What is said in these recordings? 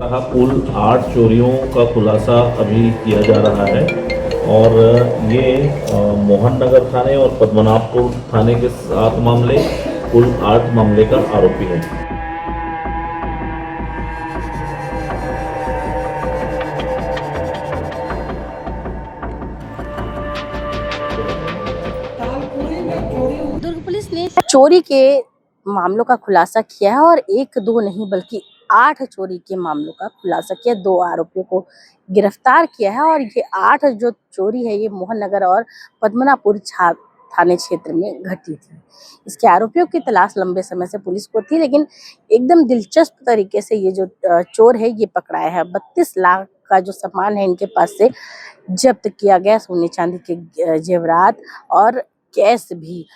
कहा कुल 8 चोरियों का खुलासा अभी किया जा रहा है और ये मोहन नगर थाने और पद्मनाभपुर थाने के 7 मामले, कुल 8 मामले का आरोपी है। दुर्ग पुलिस ने चोरी के मामलों का खुलासा किया है और एक दो नहीं बल्कि 8 चोरी के मामलों का खुलासा किया। 2 आरोपियों को गिरफ्तार किया है और ये 8 जो चोरी है ये मोहन नगर और पद्मनाभपुर थाने क्षेत्र में घटी थी। इसके आरोपियों की तलाश लंबे समय से पुलिस को थी, लेकिन एकदम दिलचस्प तरीके से ये जो चोर है ये पकड़ाया है। 32 लाख का जो सामान है इनके पास से जब्त किया गया, सोने चांदी के जेवरात और कैश भी।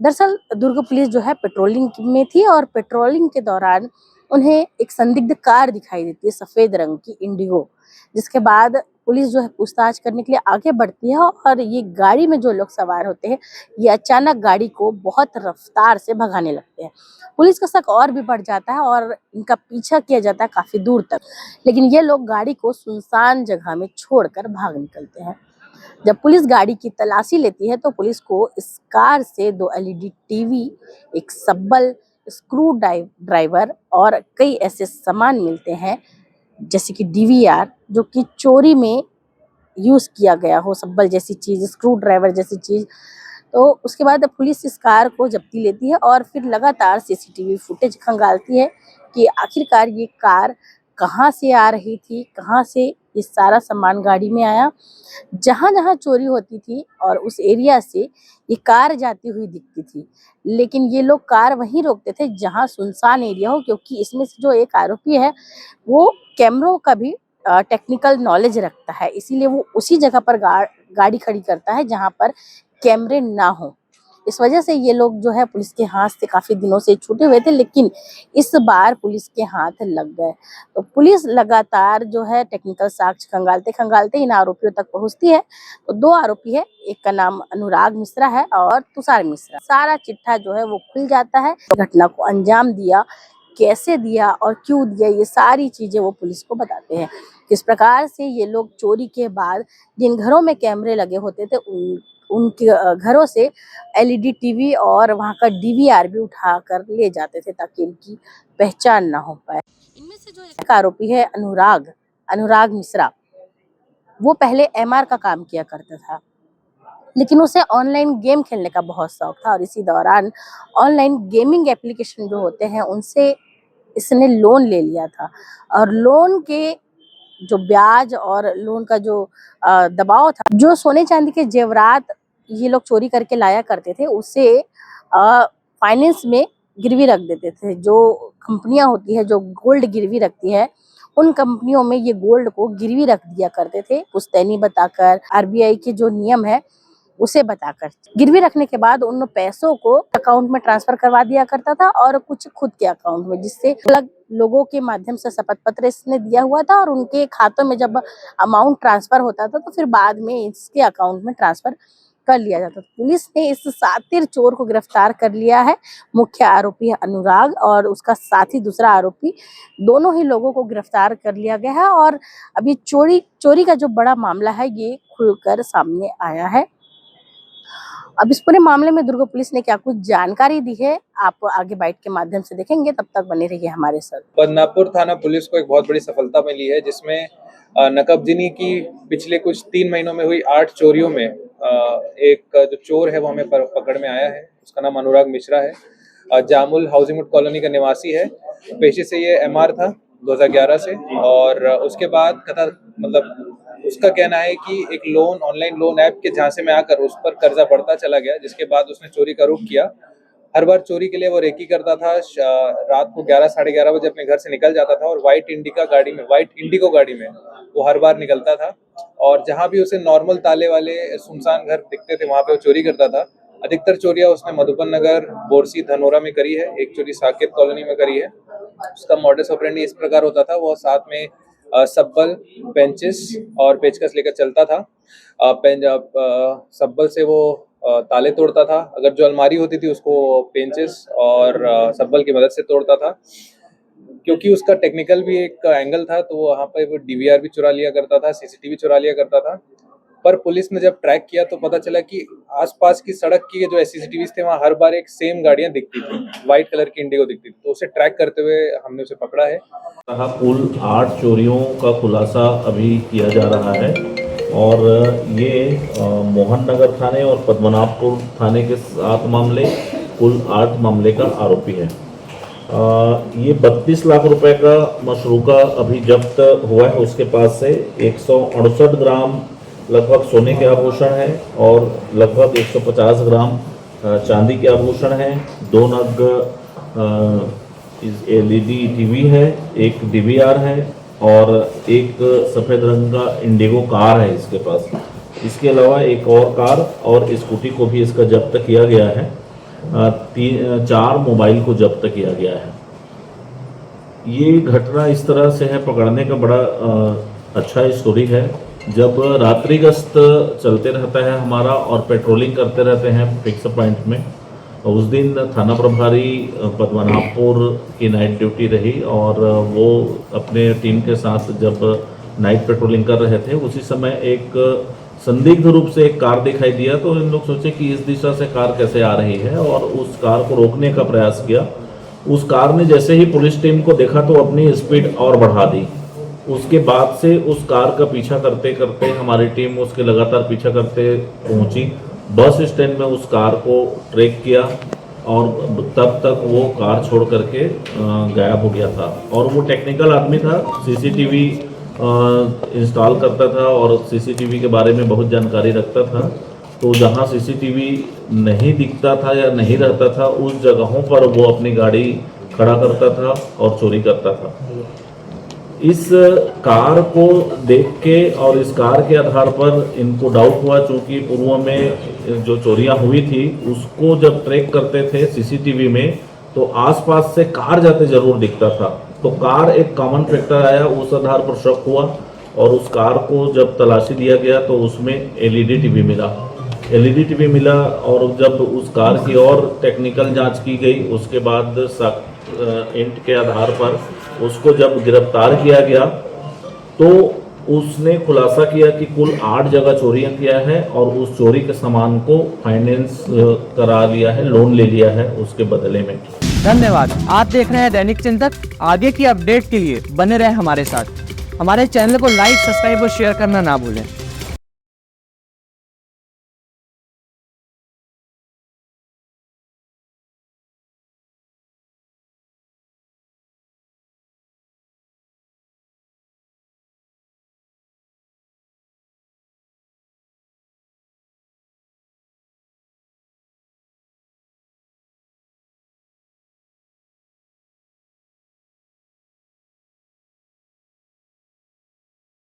दरअसल दुर्ग पुलिस जो है पेट्रोलिंग में थी और पेट्रोलिंग के दौरान उन्हें एक संदिग्ध कार दिखाई देती है, सफेद रंग की इंडिगो, जिसके बाद पुलिस जो है पूछताछ करने के लिए आगे बढ़ती है और ये गाड़ी में जो लोग सवार होते हैं ये अचानक गाड़ी को बहुत रफ्तार से भगाने लगते हैं। पुलिस का शक और भी बढ़ जाता है और इनका पीछा किया जाता है काफी दूर तक, लेकिन ये लोग गाड़ी को सुनसान जगह में छोड़कर भाग निकलते हैं। जब पुलिस गाड़ी की तलाशी लेती है तो पुलिस को इस कार से 2 एलईडी टीवी, एक सब्बल, स्क्रू ड्राइवर और कई ऐसे सामान मिलते हैं जैसे कि डीवीआर, जो कि चोरी में यूज किया गया हो, सब्बल जैसी चीज, स्क्रू ड्राइवर जैसी चीज। तो उसके बाद पुलिस इस कार को जब्ती लेती है और फिर लगातार सीसीटीवी फुटेज खंगालती है कि आखिरकार ये कार कहाँ से आ रही थी, कहाँ से ये सारा सामान गाड़ी में आया। जहाँ-जहाँ चोरी होती थी और उस एरिया से ये कार जाती हुई दिखती थी, लेकिन ये लोग कार वहीं रोकते थे जहाँ सुनसान एरिया हो, क्योंकि इसमें से जो एक आरोपी है वो कैमरों का भी टेक्निकल नॉलेज रखता है, इसीलिए वो उसी जगह पर गाड़ी खड़ी करता है जहाँ पर कैमरे ना हो। इस वजह से ये लोग जो है पुलिस के हाथ से काफी दिनों से छूटे हुए थे, लेकिन इस बार पुलिस के हाथ लग गए। तो पुलिस लगातार जो है टेक्निकल साक्ष्य खंगालते इन आरोपियों तक पहुंचती है। तो 2 आरोपी है, एक का नाम अनुराग मिश्रा है और तुषार मिश्रा। सारा चिट्ठा जो है वो खुल जाता है, घटना को अंजाम दिया, कैसे दिया और क्यों दिया, ये सारी चीजें वो पुलिस को बताते हैं। किस प्रकार से ये लोग चोरी के बाद जिन घरों में कैमरे लगे होते थे उनके घरों से एलईडी टीवी और वहाँ का डीवीआर भी उठा कर ले जाते थे ताकि इनकी पहचान ना हो पाए। इनमें से जो एक आरोपी है अनुराग मिश्रा, वो पहले एमआर का काम किया करता था, लेकिन उसे ऑनलाइन गेम खेलने का बहुत शौक था और इसी दौरान ऑनलाइन गेमिंग एप्लीकेशन जो होते हैं उनसे इसने लोन ले लिया था और लोन के जो ब्याज और लोन का जो दबाव था, जो सोने चांदी के जेवरात ये लोग चोरी करके लाया करते थे उसे फाइनेंस में गिरवी रख देते थे। जो कंपनियां होती है जो गोल्ड गिरवी रखती है, उन कंपनियों में ये गोल्ड को गिरवी रख दिया करते थे, पुश्तैनी बताकर, आरबीआई के जो नियम है उसे बताकर। गिरवी रखने के बाद उन पैसों को अकाउंट में ट्रांसफर करवा दिया करता था और कुछ खुद के अकाउंट में, जिससे अलग लोगों के माध्यम से शपथ पत्र इसने दिया हुआ था और उनके खातों में जब अमाउंट ट्रांसफर होता था तो फिर बाद में इसके अकाउंट में ट्रांसफर कर लिया जाता था। पुलिस ने इस शातिर चोर को गिरफ्तार कर लिया है। मुख्य आरोपी है अनुराग और उसका साथी दूसरा आरोपी, दोनों ही लोगों को गिरफ्तार कर लिया गया है और अभी चोरी का जो बड़ा मामला है ये खुलकर सामने आया है। अब इस पूरे मामले में दुर्ग पुलिस ने क्या कुछ जानकारी दी है, आप आगे बाइट के माध्यम से देखेंगे, तब तक बने रहिए हमारे साथ। बदनापुर थाना पुलिस को एक बहुत बड़ी सफलता मिली है, जिसमें नकबजनी की पिछले कुछ 3 महीनों में हुई 8 चोरियों में एक जो चोर है वो हमें पकड़ में आया है। उसका नाम अनुराग मिश्रा है, जामुल हाउसिंग बोर्ड कॉलोनी का निवासी है। पेशे से ये एमआर था 2011 से और उसके बाद उसका कहना है कि एक ऑनलाइन लोन ऐप के झांसे में आकर उस पर कर्जा बढ़ता चला गया, जिसके बाद उसने चोरी का रुख किया। हर बार चोरी के लिए वो रेकी करता था। रात को 11 साढ़े 11 बजे अपने घर से निकल जाता था और व्हाइट इंडिगो गाड़ी में वो हर बार निकलता था और जहां भी उसे नॉर्मल ताले वाले सुनसान घर दिखते थे वहां पे वो चोरी करता था। अधिकतर चोरियां उसने मधुबन नगर, बोरसी, धनोरा में करी है। एक चोरी साकेत कॉलोनी में करी है। उसका मॉडस ऑपरेंडी इस प्रकार होता था, वो साथ में सब्बल, पेंचिस और पेचकस लेकर चलता था। सब्बल से वो ताले तोड़ता था, अगर जो अलमारी होती थी उसको पेंचिस और सब्बल की मदद से तोड़ता था। क्योंकि उसका टेक्निकल भी एक एंगल था, तो वहाँ पे वो डीवीआर भी चुरा लिया करता था, सीसीटीवी चुरा लिया करता था। पर पुलिस ने जब ट्रैक किया तो पता चला कि आसपास की सड़क की जो सीसीटीवी थे वहाँ हर बार एक सेम गाड़ियाँ दिखती थी, व्हाइट कलर की इंडिगो दिखती थी। तो उसे ट्रैक करते हुए हमने उसे पकड़ा है। कुल 8 चोरियों का खुलासा अभी किया जा रहा है और ये मोहन नगर थाने और पद्मनाभपुर थाने के 7 मामले, कुल 8 मामले का आरोपी है। ये 32 लाख रुपए का मशरूका अभी जब्त हुआ है उसके पास से। 168 ग्राम लगभग सोने के आभूषण हैं और लगभग 150 ग्राम चांदी के आभूषण हैं। 2 नग एलईडी टीवी है, एक डीवीआर है और एक सफ़ेद रंग का इंडिगो कार है इसके पास। इसके अलावा एक और कार और स्कूटी को भी इसका जब्त किया गया है। 4 मोबाइल को जब्त किया गया है। ये घटना इस तरह से है, पकड़ने का बड़ा अच्छा स्टोरी है। जब रात्रि गश्त चलते रहता है हमारा और पेट्रोलिंग करते रहते हैं फिक्स पॉइंट में, उस दिन थाना प्रभारी पद्मनाभपुर की नाइट ड्यूटी रही और वो अपने टीम के साथ जब नाइट पेट्रोलिंग कर रहे थे उसी समय एक संदिग्ध रूप से एक कार दिखाई दिया। तो इन लोग सोचे कि इस दिशा से कार कैसे आ रही है और उस कार को रोकने का प्रयास किया। उस कार ने जैसे ही पुलिस टीम को देखा तो अपनी स्पीड और बढ़ा दी। उसके बाद से उस कार का पीछा करते करते हमारी टीम उसके लगातार पीछा करते पहुंची। बस स्टैंड में उस कार को ट्रैक किया और तब तक वो कार छोड़ करके गायब हो गया था। और वो टेक्निकल आदमी था, सीसीटीवी इंस्टॉल करता था और सीसीटीवी के बारे में बहुत जानकारी रखता था। तो जहाँ सीसीटीवी नहीं दिखता था या नहीं रहता था उस जगहों पर वो अपनी गाड़ी खड़ा करता था और चोरी करता था। इस कार को देख के और इस कार के आधार पर इनको डाउट हुआ, चूँकि पूर्व में जो चोरियां हुई थी उसको जब ट्रैक करते थे सीसीटीवी में तो आसपास से कार जाते जरूर दिखता था। तो कार एक कॉमन फैक्टर आया, उस आधार पर शक हुआ और उस कार को जब तलाशी दिया गया तो उसमें एलईडी टीवी मिला। और जब उस कार की और टेक्निकल जांच की गई उसके बाद इंट के आधार पर उसको जब गिरफ्तार किया गया तो उसने खुलासा किया कि कुल 8 जगह चोरियां किया है और उस चोरी के सामान को फाइनेंस करा लिया है, लोन ले लिया है उसके बदले में। धन्यवाद। आप देख रहे हैं दैनिक चिंतक। आगे की अपडेट के लिए बने रहे हमारे साथ। हमारे चैनल को लाइक, सब्सक्राइब और शेयर करना ना भूलें।